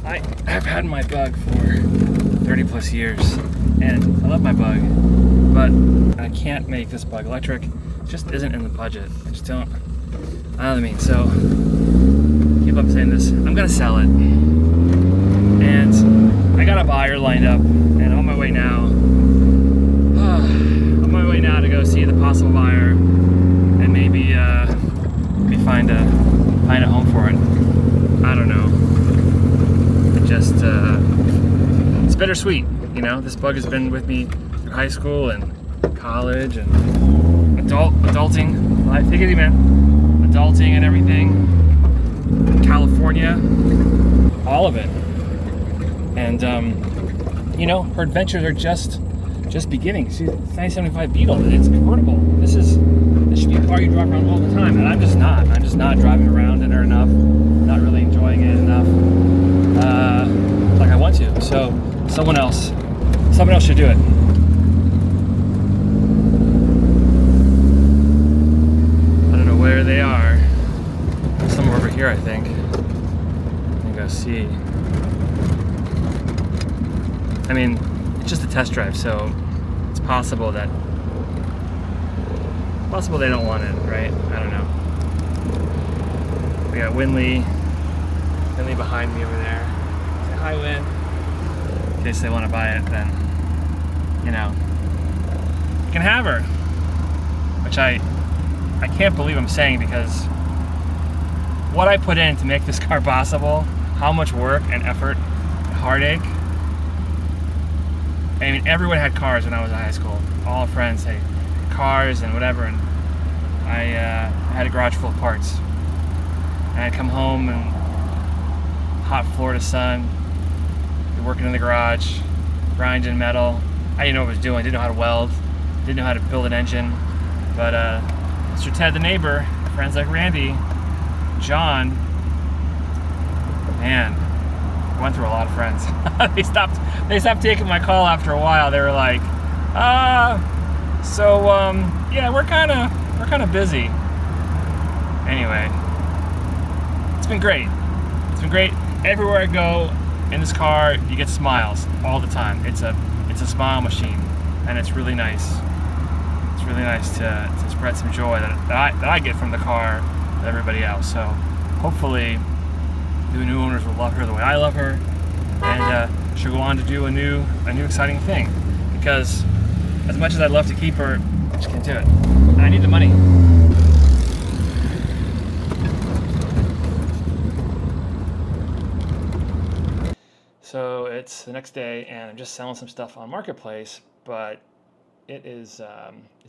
I have had my Bug for 30 plus years, and I love my Bug, but I can't make this Bug electric. It just isn't in the budget. I just don't, I don't know what I mean. So, keep up saying this, I'm gonna sell it. And I got a buyer lined up, and I'm on my way now. I'm on my way now to go see the possible buyer, and maybe find a home for it. I don't know. It's bittersweet, you know. This Bug has been with me through high school and college and adulting. Life, take it easy, man. Adulting and everything. California, all of it. And you know, her adventures are just beginning. See, it's 1975 Beetle. It's convertible. This should be a car you drive around all the time, and I'm just not driving around in her enough. Not really enjoying it enough. Like I want to. So someone else should do it. I don't know where they are. Somewhere over here, I think. Let me go see. I mean, it's just a test drive, so it's possible they don't want it, right? I don't know. We got Winley behind me over there. Say hi, Win. In case they want to buy it, then, you know, you can have her. Which I can't believe I'm saying, because what I put in to make this car possible, how much work and effort, heartache. I mean, everyone had cars when I was in high school. All friends had cars and whatever, and I had a garage full of parts. And I'd come home and hot Florida sun, be working in the garage, grinding metal. I didn't know what I was doing, didn't know how to weld, didn't know how to build an engine. But Mr. Ted the neighbor, friends like Randy, John, man, I went through a lot of friends. They stopped taking my call after a while. They were like, yeah, we're kind of busy. Anyway, it's been great. It's been great. Everywhere I go in this car, you get smiles all the time. It's a smile machine, and it's really nice. It's really nice to spread some joy that I get from the car to everybody else. So hopefully the new owners will love her the way I love her, and she'll go on to do a new exciting thing. Because as much as I'd love to keep her, I just can't do it. And I need the money. So it's the next day, and I'm just selling some stuff on Marketplace, but it's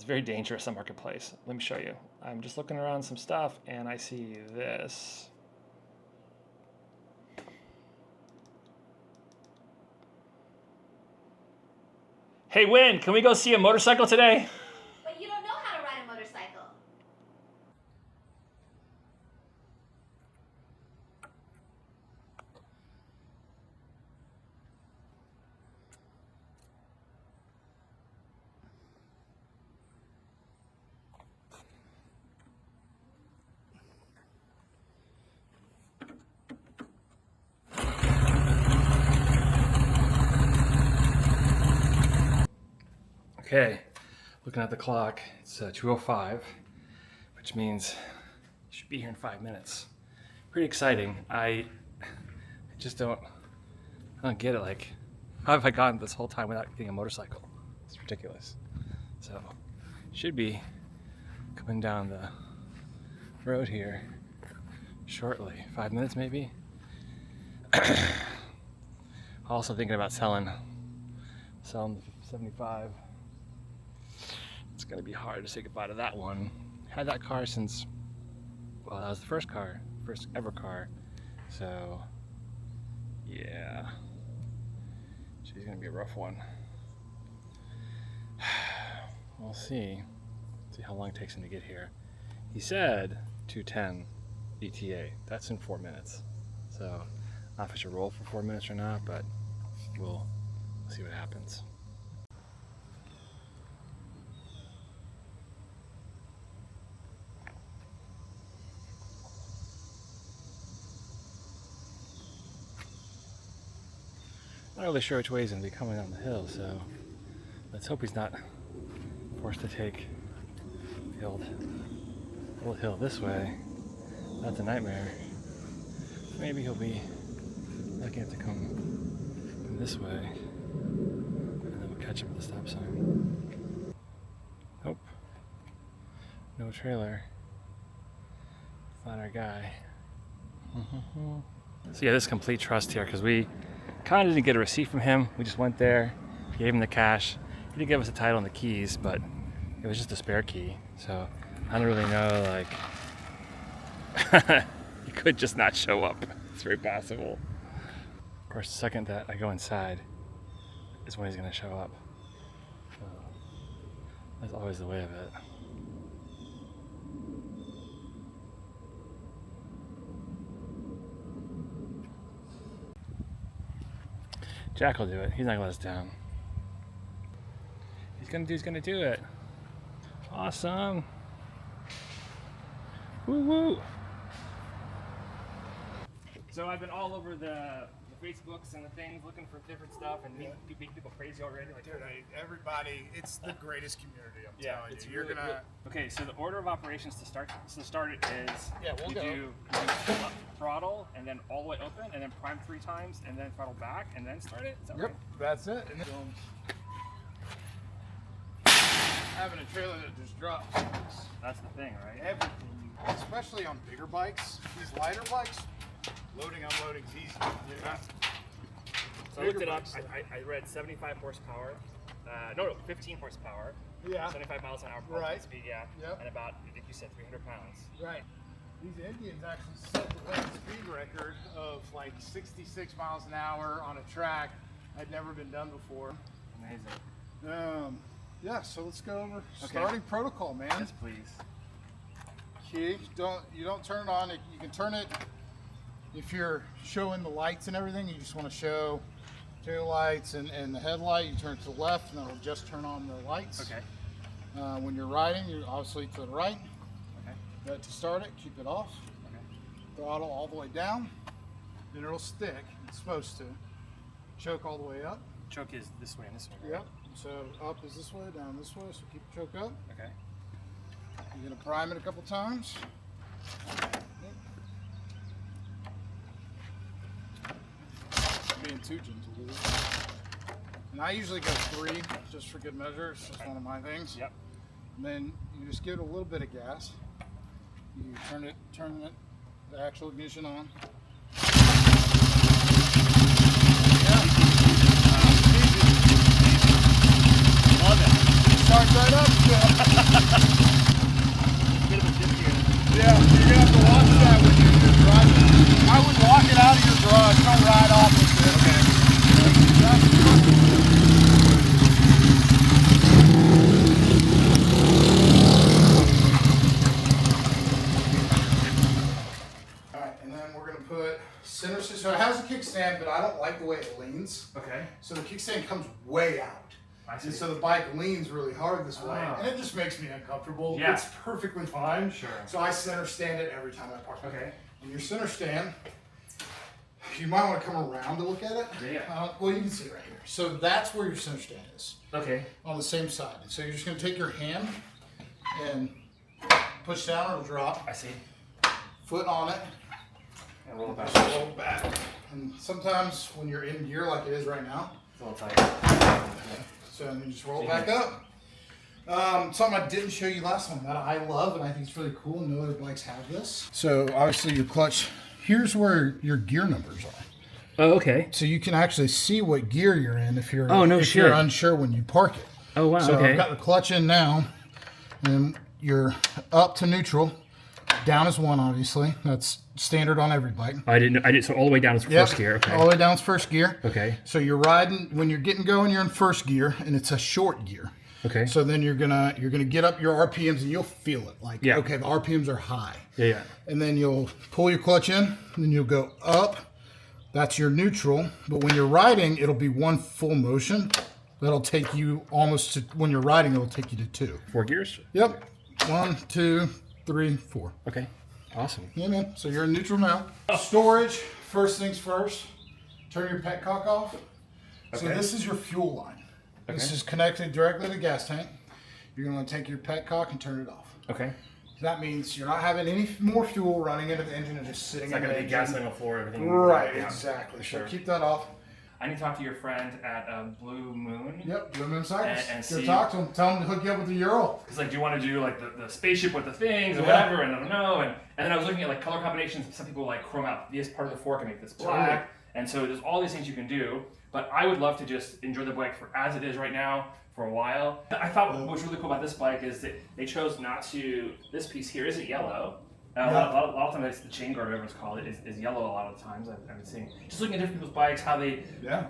very dangerous on Marketplace. Let me show you. I'm just looking around some stuff, and I see this. Hey, Win, can we go see a motorcycle today? But you don't know how to ride a motorcycle. Okay, looking at the clock, it's 2:05, which means you should be here in 5 minutes. Pretty exciting. I don't get it. Like, how have I gone this whole time without getting a motorcycle? It's ridiculous. So, should be coming down the road here shortly. 5 minutes maybe. Also thinking about selling the 75. It's gonna be hard to say goodbye to that one. Had that car since, well, that was the first ever car. So, yeah, she's gonna be a rough one. We'll see how long it takes him to get here. He said 2:10 ETA. That's in 4 minutes. So, I don't know if I should roll for 4 minutes or not, but we'll see what happens. Not really sure which way he's going to be coming down the hill, so let's hope he's not forced to take the old hill this way. That's a nightmare. Maybe he'll be lucky enough to come this way, and then we'll catch him at the stop sign. Nope. No trailer. It's not our guy. So yeah, this is complete trust here because we kind of didn't get a receipt from him. We just went there, gave him the cash. He did give us the title and the keys, but it was just a spare key. So I don't really know, like, he could just not show up. It's very possible. Of course, the second that I go inside is when he's gonna show up. So that's always the way of it. Jack will do it. He's not gonna let us down. He's gonna do it. Awesome. Woo woo. So I've been all over the Facebooks and the things looking for different stuff and making people crazy already. Like, dude, everybody, it's the greatest community. I'm telling you. It's You're really gonna. Cool. Okay, so the order of operations to start it is We'll you do throttle and then all the way open and then prime 3 times and then throttle back and then start it. Is that right? That's it. And then having a trailer that just drops. That's the thing, right? Everything, especially on bigger bikes. These lighter bikes, loading, unloading's easy. Yeah. So I looked it up. I read 75 horsepower. No, 15 horsepower. Yeah. 75 miles an hour Right. speed, yeah. Yep. And about, I think you said 300 pounds. Right. These Indians actually set the land speed record of like 66 miles an hour on a track. Had never been done before. Amazing. Yeah, so let's go over starting protocol, man. Yes, please. Key, you don't turn it on. You can turn it if you're showing the lights and everything. You just want to show tail lights and the headlight. You turn it to the left, and it'll just turn on the lights. Okay. When you're riding, you're obviously to the right. Okay. But to start it, keep it off. Okay. Throttle all the way down. Then it'll stick. It's supposed to. Choke all the way up. Choke is this way and this way. Right? Yep. So up is this way, down this way. So keep the choke up. Okay. You're gonna prime it a couple times. Being too gentle with it. And I usually go 3 just for good measure. It's just one of my things. Yep. And then you just give it a little bit of gas. You turn the actual ignition on. Love it. Starts right up. Bit of a dip here. Yeah, you're gonna have to watch that when you're driving. I would walk it out of your garage, don't ride off with it. Okay. Alright, and then we're gonna put center. So it has a kickstand, but I don't like the way it leans. Okay. So the kickstand comes way out. I see. And so the bike leans really hard this way, Ah. and it just makes me uncomfortable. Yeah. It's perfectly fine. Sure. So I center stand it every time I park. Okay. And your center stand, you might want to come around to look at it. Yeah. Well, you can see it right here. So that's where your center stand is. Okay. On the same side. So you're just going to take your hand and push down, it'll drop. I see. Foot on it. And roll it back. Just roll it back. And sometimes when you're in gear like it is right now, It's a little tight. so then you just roll it back up. Something I didn't show you last time that I love and I think it's really cool. No other bikes have this. So obviously your clutch, here's where your gear numbers are. Oh, okay. So you can actually see what gear you're in if you're shit. you're unsure when you park it. Oh, wow. So okay. I've got the clutch in now, and you're up to neutral. Down is 1, obviously. That's standard on every bike. I didn't. So all the way down is first gear. Okay. All the way down is first gear. Okay. So you're riding when you're getting going. You're in first gear, and it's a short gear. Okay. So then you're gonna get up your RPMs, and you'll feel it. Like okay, the RPMs are high. Yeah. And then you'll pull your clutch in, and then you'll go up. That's your neutral. But when you're riding, it'll be 1 full motion. That'll take you almost to, when you're riding, it'll take you to 2. 4 gears? Yep. 1, 2, 3, 4. Okay. Awesome. Yeah, man. So you're in neutral now. Storage, first things first. Turn your petcock off. So this is your fuel line. Okay. This is connected directly to the gas tank. You're going to take your petcock and turn it off. Okay. That means you're not having any more fuel running into the engine and just sitting It's not in the going to be engine. gasoline on the floor. Everything. Right, Yeah, exactly. for sure. So keep that off. I need to talk to your friend at Blue Moon. Yep, Blue Moon Cycles. And Go see, talk to him. Tell him to hook you up with the Ural. because like, do you want to do like the spaceship with the things or whatever? And I don't know. And then I was looking at like color combinations. Some people like chrome out this part of the fork and make this black. Totally. And so there's all these things you can do. But I would love to just enjoy the bike for as it is right now for a while. I thought what was really cool about this bike is that they chose not to. This piece here isn't yellow. A lot of times, the chain guard, whatever it's called, is yellow. A lot of the times, I've been seeing. Just looking at different people's bikes, how they,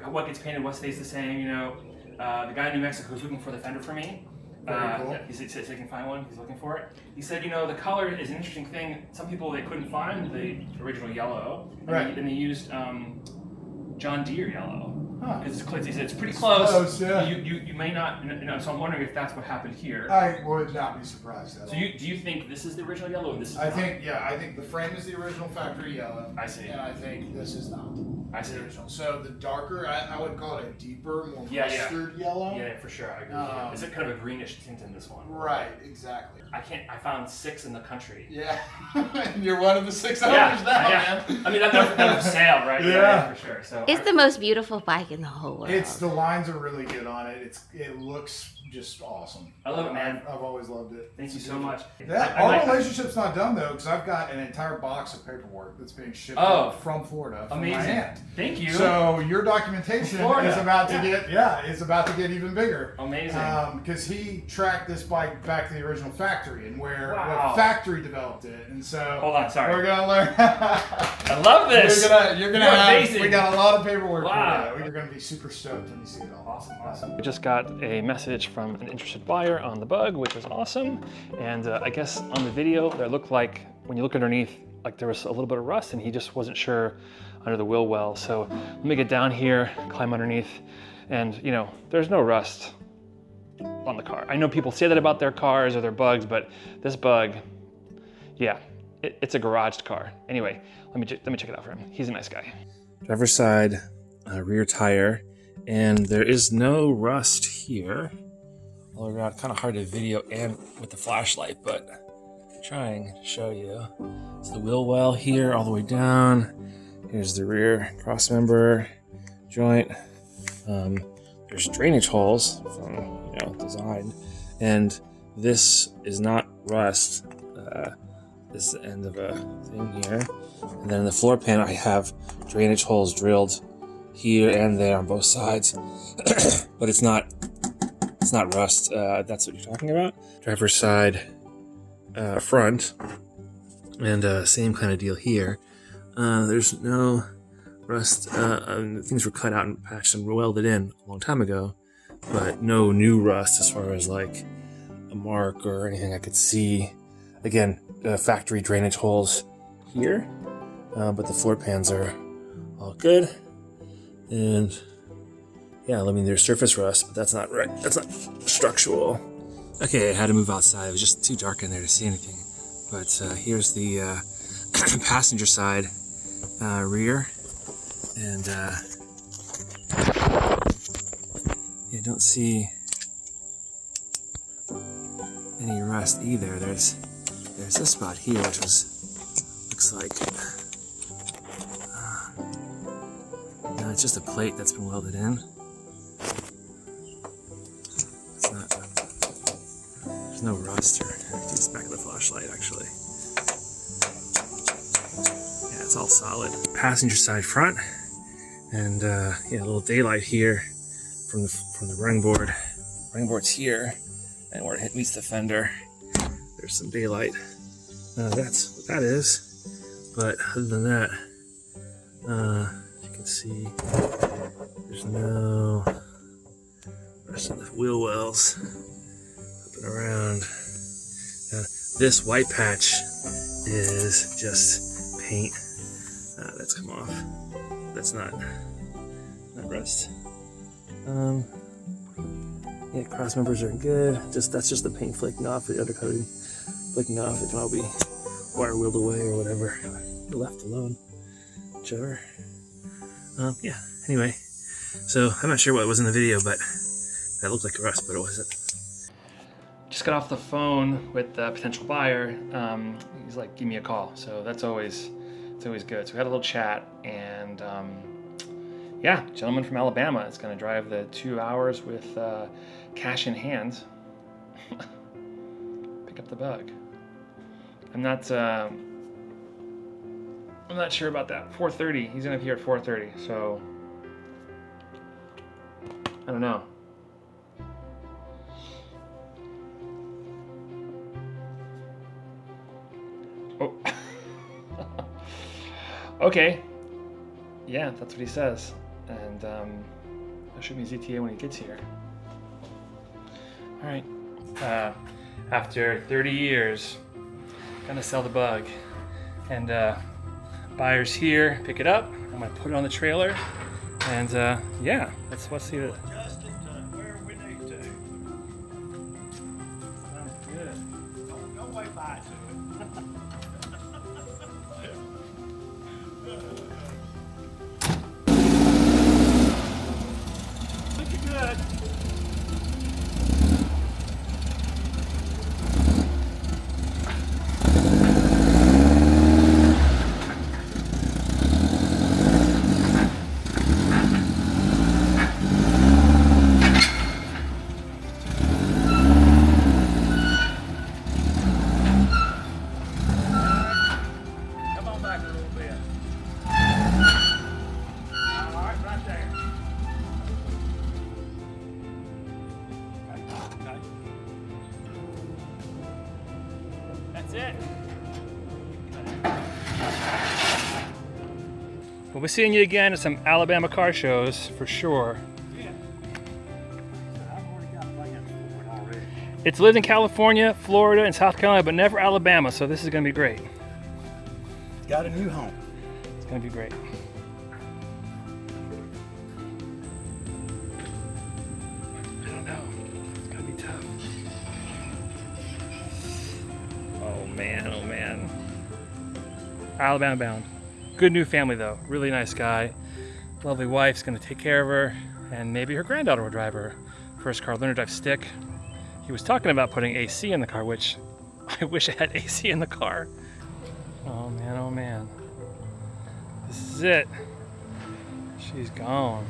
what gets painted, what stays the same. You know, the guy in New Mexico who's looking for the fender for me. Very cool. He said he can find one. He's looking for it. He said, you know, the color is an interesting thing. Some people they couldn't find the original yellow, and they used John Deere yellow. Because it's pretty close. Yeah. You may not, so I'm wondering if that's what happened here. I would not be surprised at all. So do you think this is the original yellow and this is I think the frame is the original factory yellow. I see. And I think this is not. I see. The original. So the darker, I would call it a deeper, more mustard yellow. Yeah, for sure. I agree. Is it kind of a greenish tint in this one? Right, exactly. I found 6 in the country. Yeah. You're one of the 6 owners now, man. I mean, that's for sale, right? Yeah, for sure. So It's the most beautiful bike in the whole world. The lines are really good on it. It looks just awesome. I love it, man. I've always loved it. Thank you so much. Our relationship's not done though, because I've got an entire box of paperwork that's being shipped from Florida. From amazing. My aunt. Thank you. So your documentation is about to get even bigger. Amazing. Because he tracked this bike back to the original factory and where what factory developed it, and so hold on, sorry. We're gonna learn. I love this. You're gonna have. Amazing. We got a lot of paperwork. Wow. For you. You're gonna be super stoked when you see it all. Awesome. We just got a message from an interested buyer on the bug, which was awesome. And I guess on the video, there looked like when you look underneath, like there was a little bit of rust, and he just wasn't sure under the wheel well. So let me get down here, climb underneath, and there's no rust on the car. I know people say that about their cars or their bugs, but this bug, it's a garaged car. Anyway, let me check it out for him. He's a nice guy. Driver's side, rear tire, and there is no rust here. All around, kind of hard to video and with the flashlight, but I'm trying to show you. So the wheel well here, all the way down. Here's the rear cross member joint. There's drainage holes from design, and this is not rust. This is the end of a thing here, and then in the floor pan I have drainage holes drilled here and there on both sides, but it's not rust. That's what you're talking about. Driver's side, front, and same kind of deal here. There's no rust. Things were cut out and patched and welded in a long time ago, but no new rust as far as like a mark or anything I could see. Again, factory drainage holes here, but the floor pans are all good. And yeah, I mean there's surface rust, but that's not structural. Okay, I had to move outside. It was just too dark in there to see anything. But here's the passenger side rear, and you don't see any rust either. There's this spot here, which looks like no, it's just a plate that's been welded in. It's not. There's no rust here. I can do this back of the flashlight, actually. Yeah, it's all solid. Passenger side front, and a little daylight here from the running board. Running board's here, and where it meets the fender, there's some daylight. That's what that is. But other than that, you can see there's no rest of the wheel wells up and around. This white patch is just paint that's come off. That's not rust. Yeah, cross members are good. That's just the paint flaking off, the undercoating flaking off. It can all be wire wheeled away or whatever. Left alone, whichever. Yeah. Anyway, So I'm not sure what was in the video, but that looked like rust, but it wasn't. Just got off the phone with the potential buyer. He's like, give me a call. So it's always good. So we had a little chat, and yeah, gentleman from Alabama is going to drive the 2 hours with cash in hand. Pick up the bug. I'm not sure about that. 4:30. He's going to be here at 4:30. So I don't know. Oh. Okay. Yeah, that's what he says. And I'll shoot me his ETA when he gets here. All right. After 30 years, gonna sell the bug. And buyer's here, pick it up. I'm gonna put it on the trailer. And yeah, let's see it. Adjust it to where we need to. Sounds good. Don't way by to it. Looking good. Come on back a little bit. All right, right there. Okay. That's it. We'll be seeing you again at some Alabama car shows for sure. Yeah. I've already got plans for it already. It's lived in California, Florida, and South Carolina, but never Alabama, so this is gonna be great. It's got a new home. It's gonna be great. I don't know. It's gonna be tough. Oh man, oh man. Alabama bound. Good new family though. Really nice guy. Lovely wife's gonna take care of her, and maybe her granddaughter will drive her first car. Learn to drive stick. He was talking about putting AC in the car, which I wish I had AC in the car. Oh man, oh man. This is it. She's gone.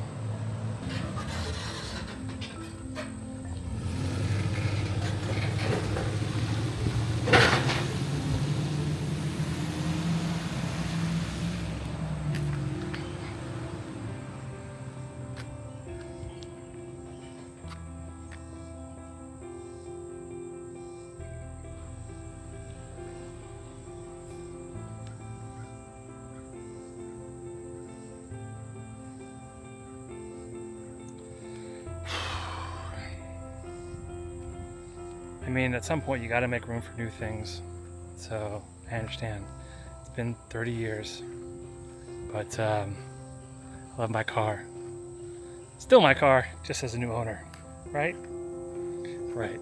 I mean, at some point you gotta make room for new things. So I understand. It's been 30 years, but I love my car. Still my car, just as a new owner, right? Right.